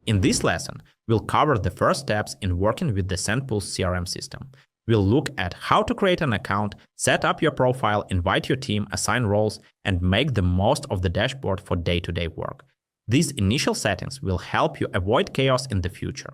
In this lesson, we'll cover the first steps in working with the SendPulse CRM system. We'll look at how to create an account, set up your profile, invite your team, assign roles, and make the most of the dashboard for day-to-day work. These initial settings will help you avoid chaos in the future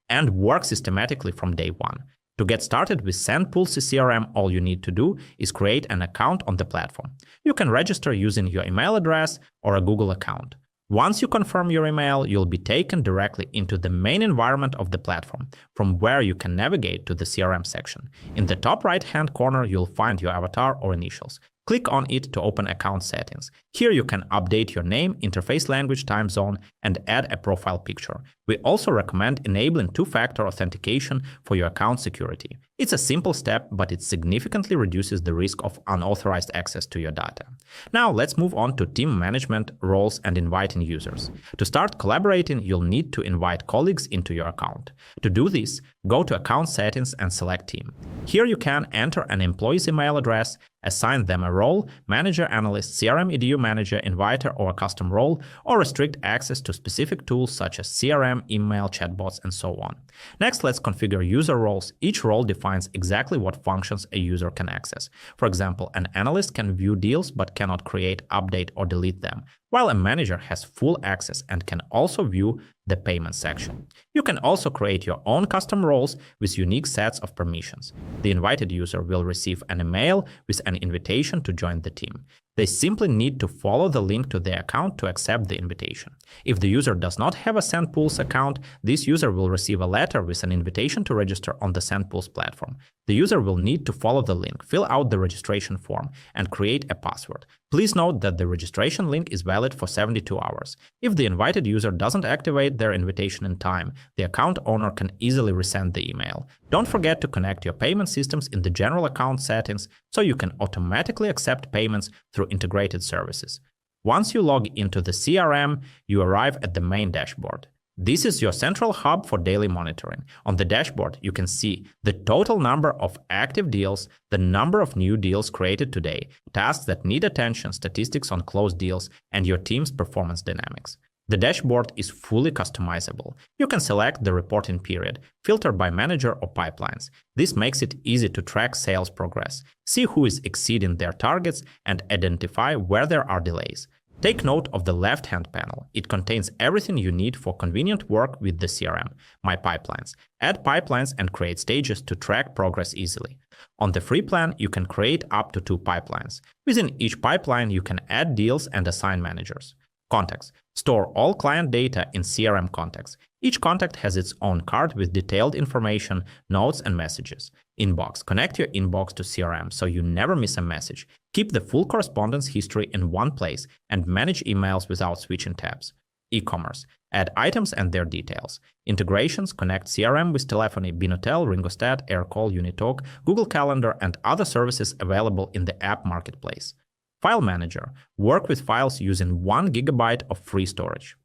and work systematically from day one. To get started with SendPulse CRM, all you need to do is create an account on the platform. You can register using your email address or a Google account. Once you confirm your email, you'll be taken directly into the main environment of the platform, from where you can navigate to the CRM section. In the top right-hand corner, you'll find your avatar or initials. Click on it to open account settings. Here you can update your name, interface language, time zone, and add a profile picture. We also recommend enabling two-factor authentication for your account security. It's a simple step, but it significantly reduces the risk of unauthorized access to your data. Now let's move on to team management, roles, and inviting users. To start collaborating, you'll need to invite colleagues into your account. To do this, go to Account Settings and select Team. Here you can enter an employee's email address, assign them a role, manager, analyst, CRM EDU manager, inviter, or a custom role, or restrict access to specific tools such as CRM, email, chatbots, and so on. Next, let's configure user roles. Each role defines exactly what functions a user can access. For example, an analyst can view deals but cannot create, update, or delete them, while a manager has full access and can also view the payment section. You can also create your own custom roles with unique sets of permissions. The invited user will receive an email with an invitation to join the team. They simply need to follow the link to their account to accept the invitation. If the user does not have a SendPulse account, this user will receive a letter with an invitation to register on the SendPulse platform. The user will need to follow the link, fill out the registration form, and create a password. Please note that the registration link is valid for 72 hours. If the invited user doesn't activate their invitation in time, the account owner can easily resend the email. Don't forget to connect your payment systems in the general account settings so you can automatically accept payments through integrated services. Once you log into the CRM, you arrive at the main dashboard. This is your central hub for daily monitoring. On the dashboard, you can see the total number of active deals, the number of new deals created today, tasks that need attention, statistics on closed deals, and your team's performance dynamics. The dashboard is fully customizable. You can select the reporting period, filter by manager or pipelines. This makes it easy to track sales progress, see who is exceeding their targets, and identify where there are delays. Take note of the left-hand panel. It contains everything you need for convenient work with the CRM. My Pipelines. Add pipelines and create stages to track progress easily. On the free plan, you can create up to 2 pipelines. Within each pipeline, you can add deals and assign managers. Contacts. Store all client data in CRM contacts. Each contact has its own card with detailed information, notes, and messages. Inbox. Connect your inbox to CRM so you never miss a message. Keep the full correspondence history in one place and manage emails without switching tabs. E-commerce. Add items and their details. Integrations. Connect CRM with telephony, Binotel, Ringostat, Aircall, Unitalk, Google Calendar, and other services available in the app marketplace. File Manager. Work with files using 1 GB of free storage.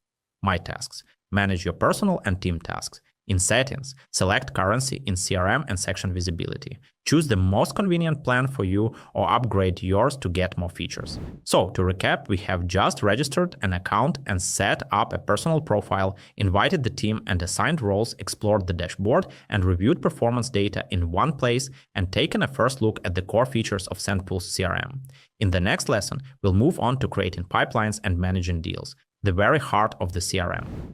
My Tasks. Manage your personal and team tasks. In Settings, select Currency in CRM and Section Visibility. Choose the most convenient plan for you or upgrade yours to get more features. So, to recap, we have just registered an account and set up a personal profile, invited the team and assigned roles, explored the dashboard, and reviewed performance data in one place, and taken a first look at the core features of SendPulse CRM. In the next lesson, we'll move on to creating pipelines and managing deals, the very heart of the CRM.